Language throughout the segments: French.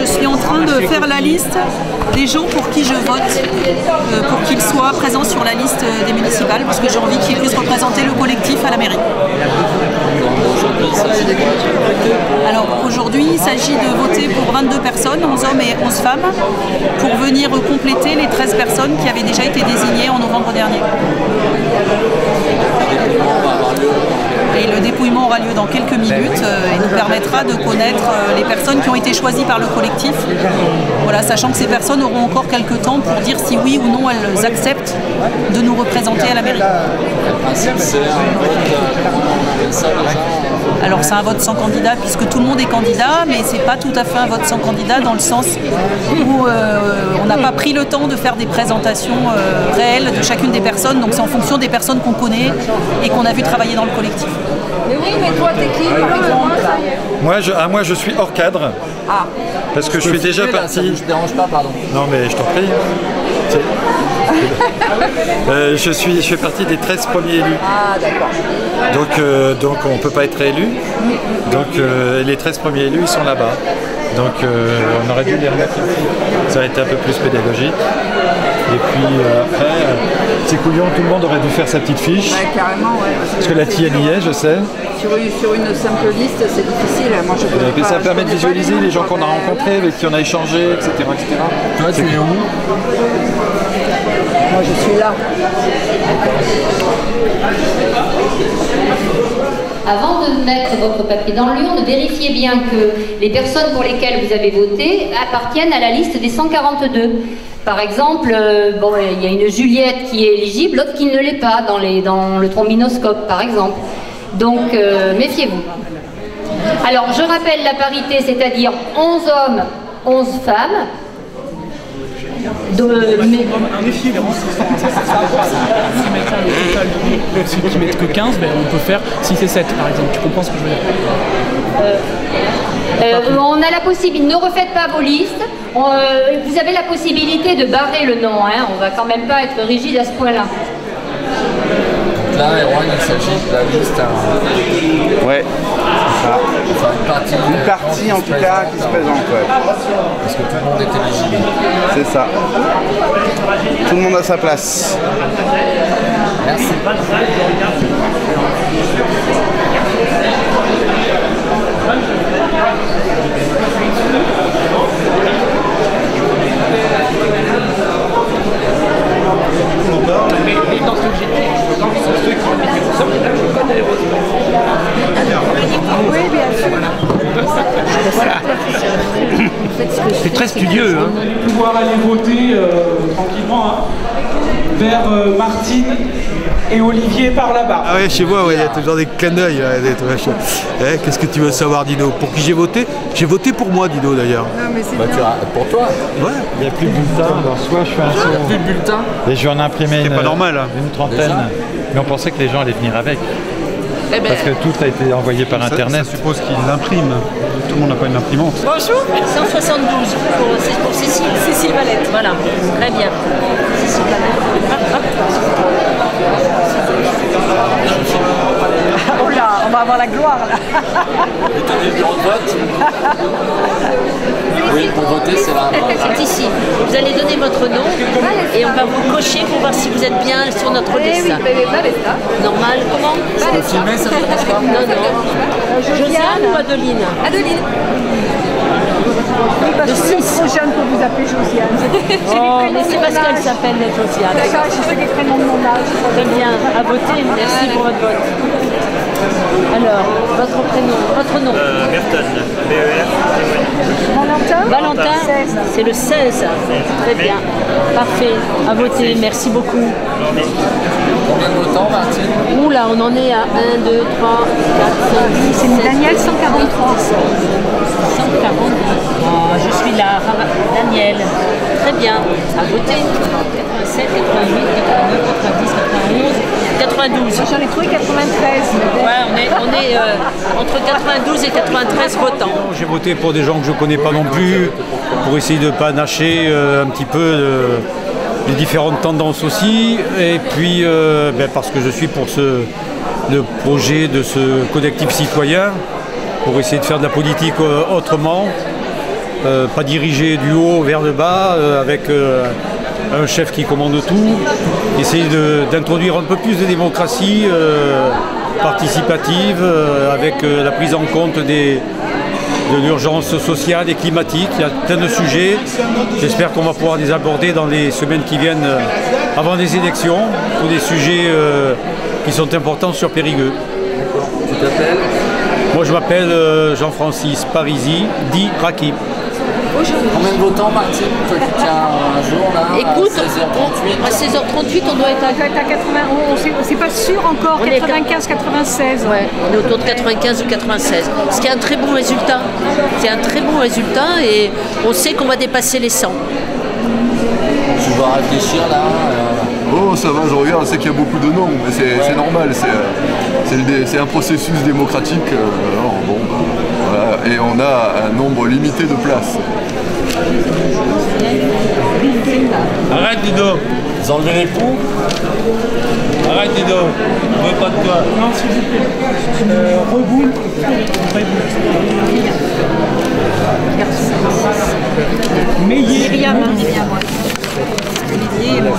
je suis en train de faire la liste des gens pour qui je vote, pour qu'ils soient présents sur la liste des municipales, parce que j'ai envie qu'ils puissent représenter le collectif à la mairie. Alors aujourd'hui, il s'agit de voter pour 22 personnes, 11 hommes et 11 femmes, pour venir compléter les 13 personnes qui avaient déjà été désignées en novembre dernier. Et le dépouillement aura lieu dans quelques minutes et nous permettra de connaître les personnes qui ont été choisies par le collectif. Voilà, sachant que ces personnes auront encore quelques temps pour dire si oui ou non elles acceptent de nous représenter à la mairie. Alors c'est un vote sans candidat puisque tout le monde est candidat, mais c'est pas tout à fait un vote sans candidat dans le sens où on n'a pas pris le temps de faire des présentations réelles de chacune des personnes, donc c'est en fonction des personnes qu'on connaît et qu'on a vu travailler dans le collectif. Mais oui, mais toi t'es qui par exemple? Moi je suis hors cadre. Ah. Parce que je suis déjà parti. Ça ne te dérange pas, pardon. Non mais je t'en prie. Je fais partie des 13 premiers élus. Ah d'accord. Donc on ne peut pas être réélu. Donc les 13 premiers élus ils sont là-bas. Donc on aurait dû les remettre ici. Ça aurait été un peu plus pédagogique. Et puis après, c'est couillon, tout le monde aurait dû faire sa petite fiche. Ouais, carrément, ouais. Parce que la tienne y est, je sais. Sur une simple liste, c'est difficile. Moi, je connais pas, ça permet de visualiser les gens qu'on a rencontrés, avec qui on a échangé, etc. Toi, tu es où? Moi, je suis là. Avant de mettre votre papier dans l'urne, vérifiez bien que les personnes pour lesquelles vous avez voté appartiennent à la liste des 142. Par exemple, il y a une Juliette qui est éligible, l'autre qui ne l'est pas dans le trombinoscope, par exemple. Donc, méfiez-vous. Alors, je rappelle la parité, c'est-à-dire 11 hommes, 11 femmes. Ceux qui mettent que 15, ben, on peut faire 6 et 7 par exemple. Tu comprends ce que je veux dire? On a la possibilité, ne refaites pas vos listes. Vous avez la possibilité de barrer le nom. Hein. On va quand même pas être rigide à ce point-là. Là, Erwan, il s'agit de la liste. Ouais. Enfin, une partie en tout cas qui se présente. Ouais. Parce que tout le monde est éligible. C'est ça. Tout le monde a sa place. Merci. Mais dans ce que j'étais, c'est ceux qui ont été Oui, bien sûr. c'est très studieux. Hein. Pouvoir aller voter tranquillement vers Martine et Olivier par là-bas. Ah ouais, chez moi, il y a toujours des clins d'œil. Qu'est-ce que tu veux savoir, Dino? Pour qui j'ai voté? J'ai voté pour moi, Dino, d'ailleurs. Pour toi? Ouais. Il n'y a plus de bulletin. Alors, soit je fais un saut. Plus de bulletin. Et je vais en imprimer pas normal, hein. une trentaine. Mais on pensait que les gens allaient venir avec. Parce que tout a été envoyé par Internet. Ça suppose qu'ils l'impriment. Tout le monde n'a pas une imprimante. Bonjour. 172 pour Cécile. Cécile Valette. Voilà, très bien. Cécile Valette. Oh là, on va avoir la gloire là. Et t'as des bureaux de vote? Oui, pour voter, c'est là. C'est ici. Vous allez donner votre nom et on va vous cocher pour voir si vous êtes bien sur notre liste. Normal, comment? Le filmer, ça ne dérange pas? Non, non. Josiane ou Adeline? Adeline. Le 6. Trop jeune pour vous appeler Josiane. Oh, mais c'est parce qu'elle s'appelle Josiane. D'accord, je sais les prénoms de mon âge. Très bien. À voter. Merci pour votre vote. Alors, votre prénom, votre nom? Merton. Valentin. Valentin, c'est le 16. Très bien. Parfait. À voter. Merci beaucoup. Combien de votants, Martine? Oula, on en est à 1, 2, 3, 4, 5, 6, 7, Daniel, 143. 140. Oh, je suis là. Daniel. Très bien. À voter. 87, 88, 89, 90, 91, 92. J'en ai trouvé 93. Ouais, on est entre 92 et 93 votants. J'ai voté pour des gens que je ne connais pas non plus, pour essayer de panacher un petit peu les différentes tendances aussi. Et puis parce que je suis pour le projet de ce collectif citoyen, pour essayer de faire de la politique autrement. pas dirigé du haut vers le bas, avec un chef qui commande tout. Essayer d'introduire un peu plus de démocratie participative, avec la prise en compte de l'urgence sociale et climatique. Il y a plein de sujets. J'espère qu'on va pouvoir les aborder dans les semaines qui viennent avant les élections. Tous les sujets qui sont importants sur Périgueux. Tu t'appelles? Moi je m'appelle Jean-Francis Parisi, dit Raki. Combien de votants, Martine? Toi qui tiens un jour là, écoute, à 16h38. À 16h38, on doit être à 80, c'est pas sûr encore, 95-96. Ouais, on est autour de 95 ou 96. Ce qui est un très bon résultat. C'est un très bon résultat et on sait qu'on va dépasser les 100. Tu vas réfléchir là Oh, ça va, je regarde, c'est qu'il y a beaucoup de noms, mais c'est normal, c'est un processus démocratique. Alors, bon, voilà, et on a un nombre limité de places. Arrête, Dido. Vous enlevez les poux. Arrête, Dido. On veut pas de toi. Non, s'il vous plaît. Reboule. Myriam. Olivier et moi.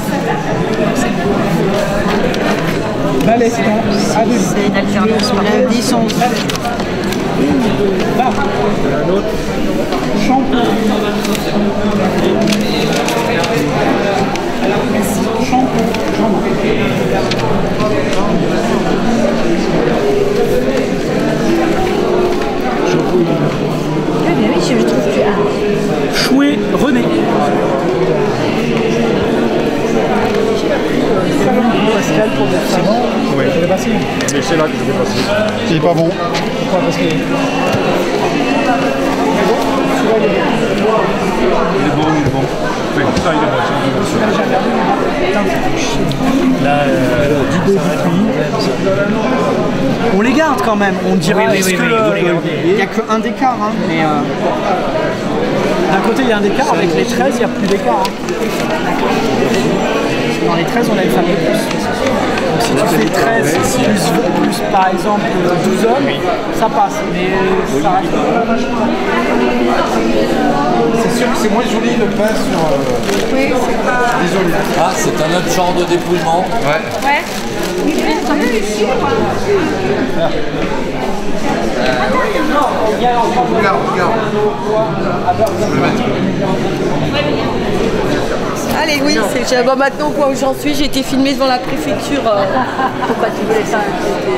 Balestin, Adeline. C'est une alternance par lundi, son. Un autre. Champion. Oui, je trouve que. Chouet, René. Pascal pour le salon. Oui, je l'ai passé. Mais c'est là que je vais passer. Il est pas bon. Pourquoi? Parce que. Il est bon, il est bon. Oui, ça, il est bon. Là, on les garde quand même, on dirait. Il n'y a qu'un d'écart, hein, mais d'un côté il y a un écart, avec les 13 il n'y a plus d'écart. Dans les 13 on a une femme de plus. Donc si tu fais 13 plus par exemple 12 hommes, ça passe, mais ça reste vachement. C'est sûr que c'est moins joli de le faire sur. Oui, c'est pas. Désolé. Ah, c'est un autre genre de dépouillement. Ouais. Ouais. Regarde. Allez, oui, maintenant au point où j'en suis, j'ai été filmée devant la préfecture. Pourquoi tu voulais ça?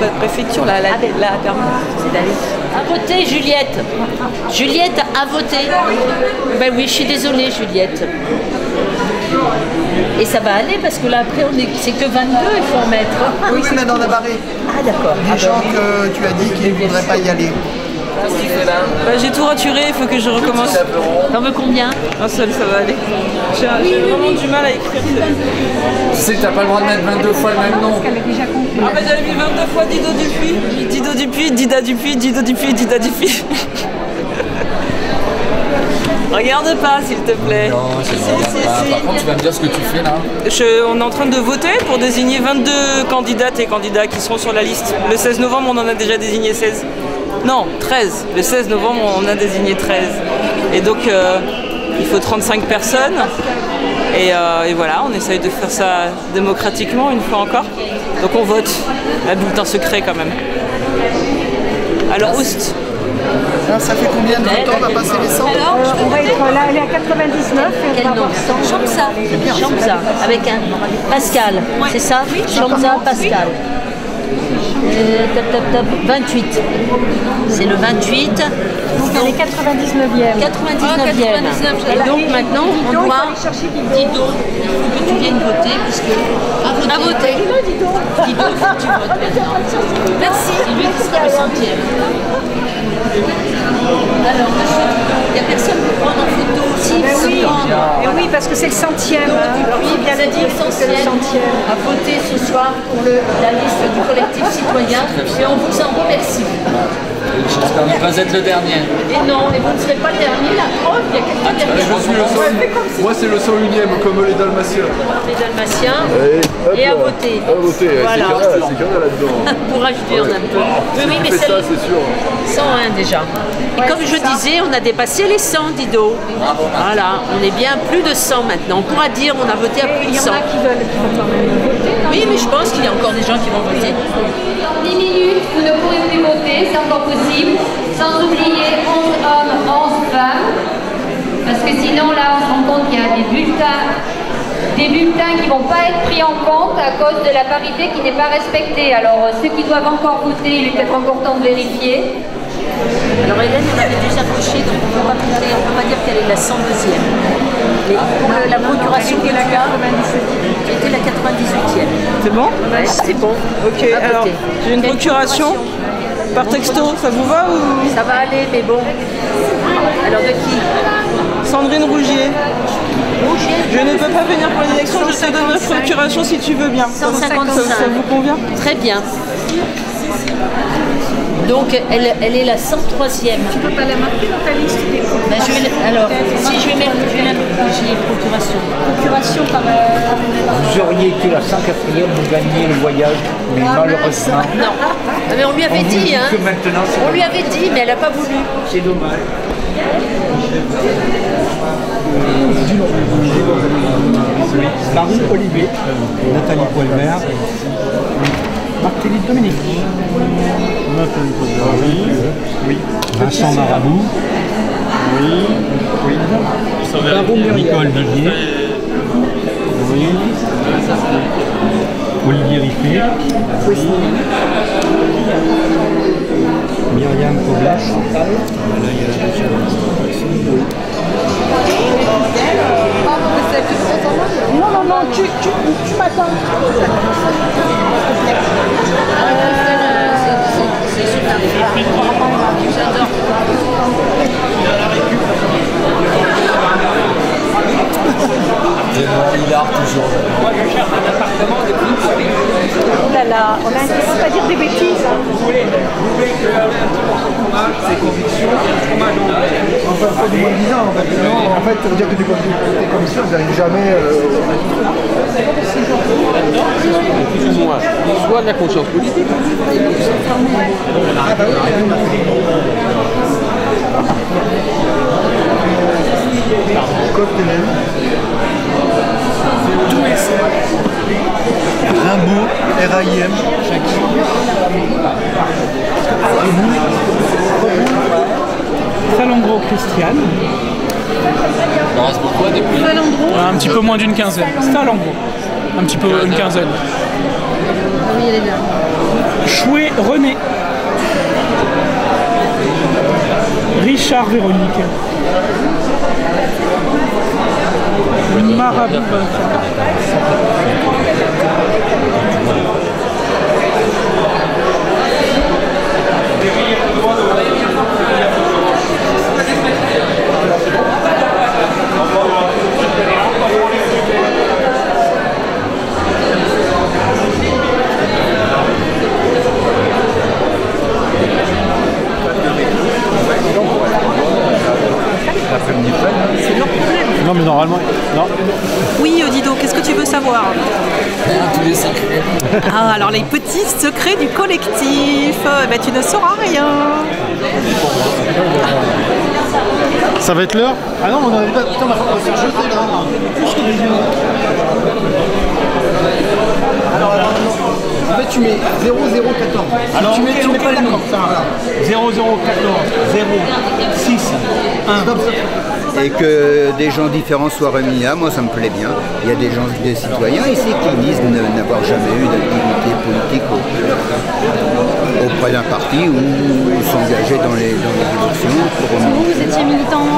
La préfecture, la permanence, c'est d'aller. À voter, Juliette. Juliette a voté. Ben oui, je suis désolée, Juliette. Et ça va aller parce que là après c'est que 22 il faut en mettre. Oui, c'est maintenant on a barré. Ah d'accord. Des gens que tu as dit qu'ils ne voudraient pas y aller. Qu'est-ce que tu fais là? J'ai tout raturé, il faut que je recommence. T'en veux combien? Un seul, ça va aller. J'ai vraiment du mal à écrire. Tu sais que t'as pas le droit de mettre 22 fois le même nom. Ah bah j'avais mis 22 fois Dido Dupuis. Dido Dupuis, Dida Dupuis, Dido Dupuis, Dida Dupuis. Regarde pas s'il te plaît. Non, c'est si. Par contre, tu vas me dire ce que tu fais là. On est en train de voter pour désigner 22 candidates et candidats qui seront sur la liste. Le 16 novembre, on en a déjà désigné 16. Non, 13. Le 16 novembre, on a désigné 13. Et donc, il faut 35 personnes. Et voilà, on essaye de faire ça démocratiquement une fois encore. Donc on vote. Un bulletin secret quand même. Alors, Oust. Ça fait combien de temps on va passer les 100? Alors, on va être là, elle est à 99 et on va avoir 100. Chamza, avec un Pascal, c'est ça? Chamza, Pascal. 28. C'est le 28. Donc elle est 99e. 99e. Et donc maintenant, on doit. Dido, il faut que tu viennes voter, puisque. À voter. Dido, il faut que tu votes maintenant. Merci. C'est lui qui sera le 100e. Alors, monsieur, il n'y a personne pour prendre en photo aussi. Oui, parce que c'est le 100e. Oui, bien à dire, c'est le 100e. À voter ce soir pour la liste du collectif citoyen et on vous en remercie. J'espère ne pas être le dernier. Et non, et vous ne serez pas le dernier, la preuve, il y a quelqu'un derrière. Je suis le 100... Moi, c'est le 101e, comme les Dalmatiens. Les Dalmatiens, Et à voter. À voter, Voilà. c'est qu'il y en a là-dedans. Pour ajouter un peu. Oui, mais ça, c'est sûr. 101 déjà. Et comme je disais, on a dépassé les 100, Dido. Voilà, on est bien plus de 100 maintenant. On pourra dire on a voté à plus de 100. Il y en a qui veulent quand même voter. Oui, mais je pense qu'il y a encore des gens qui vont voter. Dans 10 minutes, vous ne pourrez plus voter, c'est encore possible, sans oublier 11 hommes, 11 femmes, parce que sinon là on se rend compte qu'il y a des bulletins qui ne vont pas être pris en compte à cause de la parité qui n'est pas respectée. Alors ceux qui doivent encore voter, il est peut-être encore temps de vérifier. Alors Hélène, elle avait déjà coché, donc on ne peut pas compter, on ne peut pas dire qu'elle est la 102e. Mais pour la procuration que tu as, tu étais la 98e. C'est bon? Ouais, c'est bon. Ok, alors j'ai une procuration par texto, ça vous va ou? Ça va aller, mais bon. Alors de qui? Sandrine Rougier. Je ne peux pas venir pour l'élection, je te donne une procuration si tu veux bien. 155. Ça vous convient? Très bien. Donc elle est la 103e. Tu peux pas la marquer dans ta liste des Ben, alors, si je vais mettre procuration. Procuration par... Vous auriez été la 104e, vous gagnez le voyage, mais malheureusement... Non, mais on lui avait dit, hein. On lui avait dit, mais elle n'a pas voulu. C'est dommage. Marie-Olivier, Nathalie Poelmer, Marc-Philippe Dominique, oui. Vincent Marabou, oui. Nicole Dagier, oui. Olivier Riffet, oui. Myriam Koblash, Non, tu m'attends. Il a toujours. Moi, je cherche un appartement depuis. Oh là là, on a intérêt à pas dire des bêtises. Vous voulez que un petit morceau de fromage, ses convictions, le fromage anglais. Enfin, il faut du moins 10 ans. En fait, ça veut dire que des commissions, vous n'arrivez jamais. Plus ou moins. Soit de la conscience politique. Ah bah oui. Rimbaud, RAIM. Salengro Christiane. Il en reste beaucoup depuis. Un petit peu moins d'une quinzaine. Salengro. Un petit peu, une quinzaine. Oui, elle est là. Chouet René. Richard Véronique. Marabout. C'est leur problème. Non, mais normalement, non. Oui, Dido, qu'est-ce que tu veux savoir? Tous les secrets. Ah, alors les petits secrets du collectif. Eh ben, tu ne sauras rien. Ça va être l'heure? Ah non, on avait pas. Putain, on va faire jeter là. Alors, en fait, tu mets 0014. Alors, tu mets pas les noms. 0014 0 6 1. Et que des gens différents soient réunis là, moi ça me plaît bien. Il y a des citoyens ici qui disent n'avoir jamais eu d'activité politique auprès d'un parti ou s'engager dans les élections. Vous étiez militant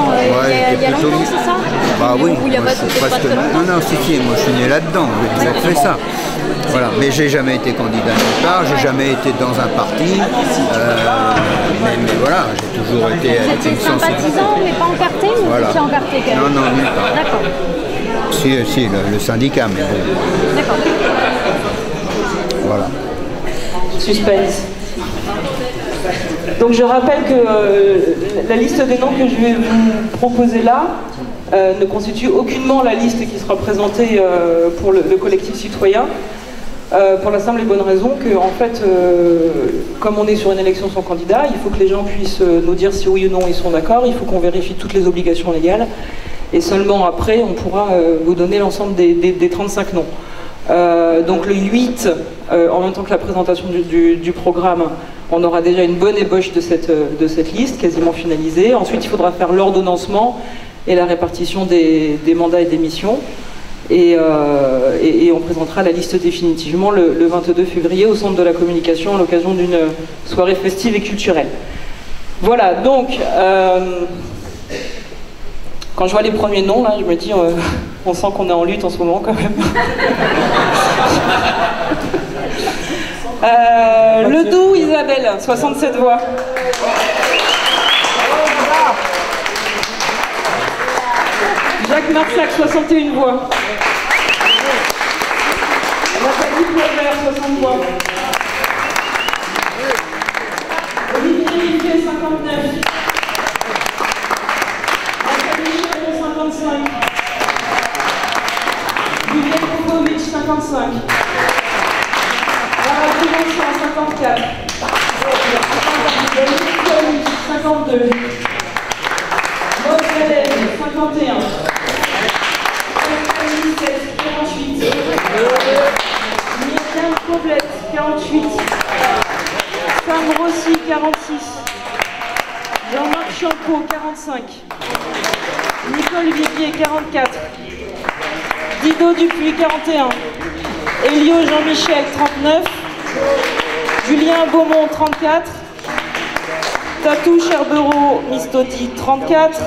il y a longtemps, c'est ça? Bah oui, Ou il y a moi, je suis presque... Non, si, moi je suis né là-dedans, j'ai toujours fait ça. Voilà. Mais j'ai jamais été candidat nulle part, j'ai jamais été dans un parti, mais voilà, j'ai toujours été avec une sensibilité. Sympathisant, mais pas encarté ou Voilà. vous étiez encarté quand même? Non, nulle part. D'accord. Si, le syndicat, mais bon. D'accord. Voilà. Suspense. Donc je rappelle que la liste des noms que je vais vous proposer là ne constitue aucunement la liste qui sera présentée pour le collectif citoyen, pour la simple et bonne raison que, en fait, comme on est sur une élection sans candidat, il faut que les gens puissent nous dire si oui ou non ils sont d'accord, il faut qu'on vérifie toutes les obligations légales, et seulement après on pourra vous donner l'ensemble des 35 noms. Donc le 8, en même temps que la présentation du programme, on aura déjà une bonne ébauche de cette liste, quasiment finalisée. Ensuite, il faudra faire l'ordonnancement et la répartition des mandats et des missions. Et on présentera la liste définitivement le 22 février au Centre de la Communication à l'occasion d'une soirée festive et culturelle. Voilà, donc, quand je vois les premiers noms, là, je me dis, on sent qu'on est en lutte en ce moment quand même. Le Doubs, Isabelle, 67 voix. Jacques Marsac, 61 voix. Nathalie Flaubert, 60 voix. Olivier Riffet, 59. Nathalie Chéron, 55. Juliette Popovic, 55. Lara Vincent, 54. Yannick Cohen, 52. Maud Hélène, 51. 48. Myriam Coblette, 48. Sam Rossi, 46. Jean-Marc Champeau, 45. Nicole Vivier, 44. Dido Dupuis, 41. Elio Jean-Michel, 39. Julien Beaumont, 34. Tatou Cherbereau Mistoti, 34.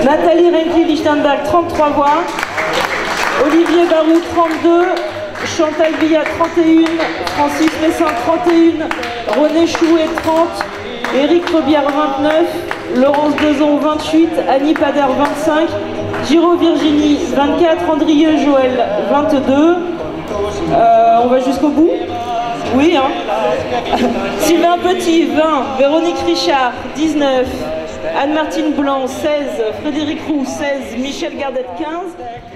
Nathalie Renki-Lichtenberg, 33 voix. Olivier Barou, 32. Chantal Villa, 31. Francis Messin, 31. René Chouet, 30. Éric Rebière, 29. Laurence Dezon, 28. Annie Pader, 25. Giraud Virginie, 24. Andrieux Joël, 22. On va jusqu'au bout? Oui, hein. Sylvain Petit, 20. Véronique Richard, 19. Anne-Martine Blanc, 16. Frédéric Roux, 16. Michel Gardette, 15.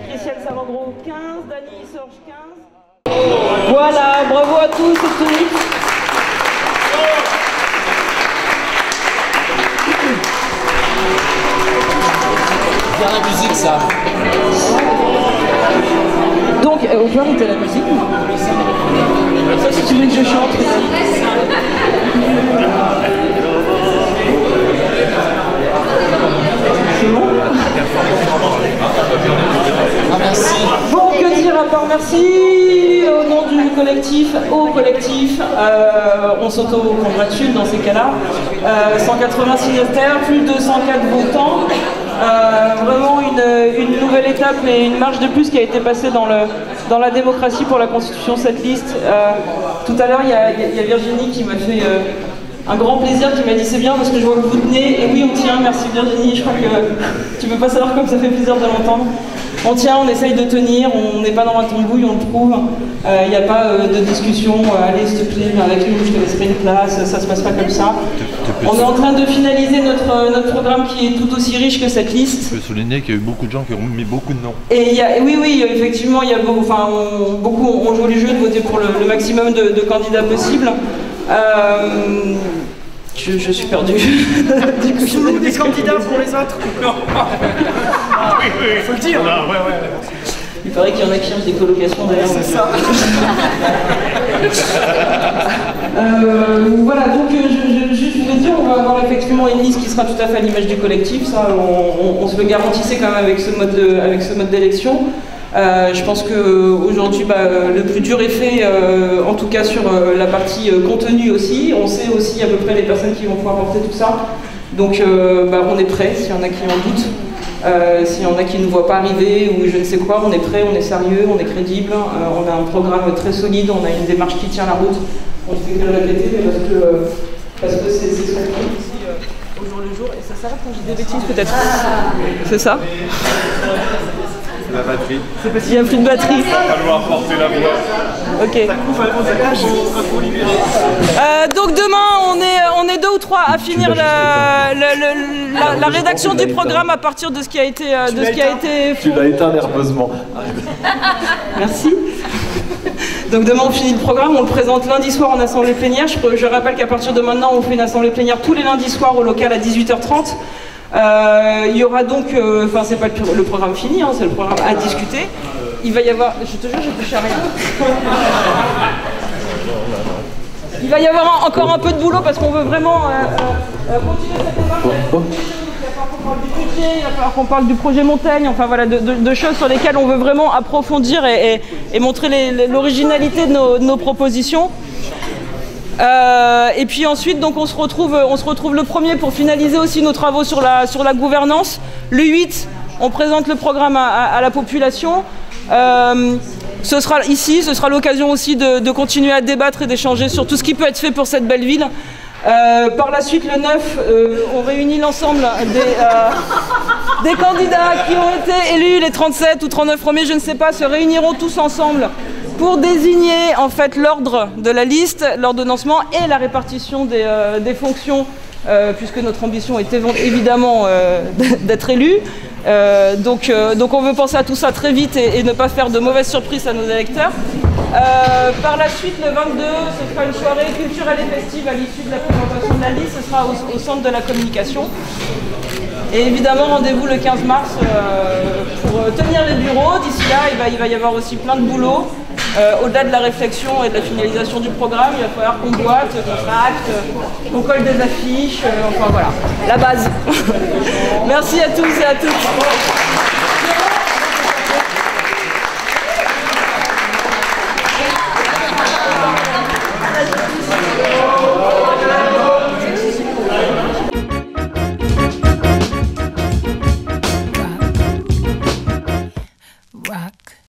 Christiane Savandro, 15. Dany Sorge, 15. Voilà, bravo à tous et toutes. Bien la musique, ça. Donc, au pouvoir, il était la musique. Ça, si tu veux que je chante. C'est bon? Ah, merci. Bon, que dire à part merci au nom du collectif, au collectif. On s'auto-congratule dans ces cas-là. 180 signataires, plus de 104 votants. Vraiment une nouvelle étape et une marche de plus qui a été passée dans la démocratie pour la constitution de cette liste. Tout à l'heure, il y a Virginie qui m'a fait un grand plaisir, qui m'a dit c'est bien parce que je vois que vous tenez. Et oui, on tient, merci Virginie, je crois que tu peux pas savoir comme ça fait plaisir de l'entendre. On tient, on essaye de tenir, on n'est pas dans la tambouille, on le prouve. Il n'y a pas de discussion, allez s'il te plaît, viens avec nous, je te laisserai une place, ça se passe pas comme ça. On est en train de finaliser notre programme qui est tout aussi riche que cette liste. Je peux souligner qu'il y a eu beaucoup de gens qui ont mis beaucoup de noms. Et oui, effectivement, il y a beaucoup ont joué le jeu de voter pour le maximum de candidats possibles. Je suis perdue. Du coup, Sous des candidats pour les autres. Non. Oui, faut le dire. Il paraît qu'il y en a qui cherchent des colocations d'ailleurs. C'est ça. Voilà, donc je voulais dire, on va avoir effectivement une liste qui sera tout à fait à l'image du collectif. Ça, on se le garantissait quand même avec ce mode d'élection. Je pense qu'aujourd'hui, le plus dur est fait, en tout cas sur la partie contenu aussi. On sait aussi à peu près les personnes qui vont pouvoir porter tout ça. Donc on est prêt, s'il y en a qui en doutent. S'il y en a qui ne nous voient pas arriver ou je ne sais quoi, on est prêt, on est sérieux, on est crédible. On a un programme très solide, on a une démarche qui tient la route. On ne fait que le répéter, mais parce que c'est ce qu'on fait ici au jour le jour. Et ça s'arrête quand je dis des bêtises peut-être. C'est ça. La batterie. Il n'y a plus de batterie. Il va falloir porter la voix. Ok. Donc demain, on est 2 ou 3 à finir la rédaction du programme à partir de ce qui a été Tu l'as éteint nerveusement. Merci. Donc demain on finit le programme, on le présente lundi soir en assemblée plénière. Je rappelle qu'à partir de maintenant on fait une assemblée plénière tous les lundis soirs au local à 18h30. Il y aura donc, enfin c'est pas le programme fini, hein, c'est le programme à discuter. Il va y avoir, je te jure j'ai touché à rien. Il va y avoir encore un peu de boulot parce qu'on veut vraiment continuer cette démarche. Il va falloir qu'on parle du projet Montagne, enfin voilà, de choses sur lesquelles on veut vraiment approfondir et montrer l'originalité de nos propositions. Et puis ensuite, donc on se retrouve le 1er pour finaliser aussi nos travaux sur la gouvernance. Le 8, on présente le programme à la population. Ce sera l'occasion aussi de continuer à débattre et d'échanger sur tout ce qui peut être fait pour cette belle ville. Par la suite, le 9, on réunit l'ensemble des candidats qui ont été élus, les 37 ou 39 premiers, je ne sais pas, se réuniront tous ensemble pour désigner en fait l'ordre de la liste, l'ordonnancement et la répartition des fonctions, puisque notre ambition est évidemment d'être élu. Donc on veut penser à tout ça très vite et ne pas faire de mauvaises surprises à nos électeurs. Par la suite, le 22, ce sera une soirée culturelle et festive à l'issue de la présentation de la liste. Ce sera au centre de la communication. Et évidemment, rendez-vous le 15 mars pour tenir les bureaux. D'ici là, il va y avoir aussi plein de boulot. Au-delà de la réflexion et de la finalisation du programme, il va falloir qu'on boite, qu'on tracte, qu'on colle des affiches, enfin voilà, la base. Merci à tous et à toutes.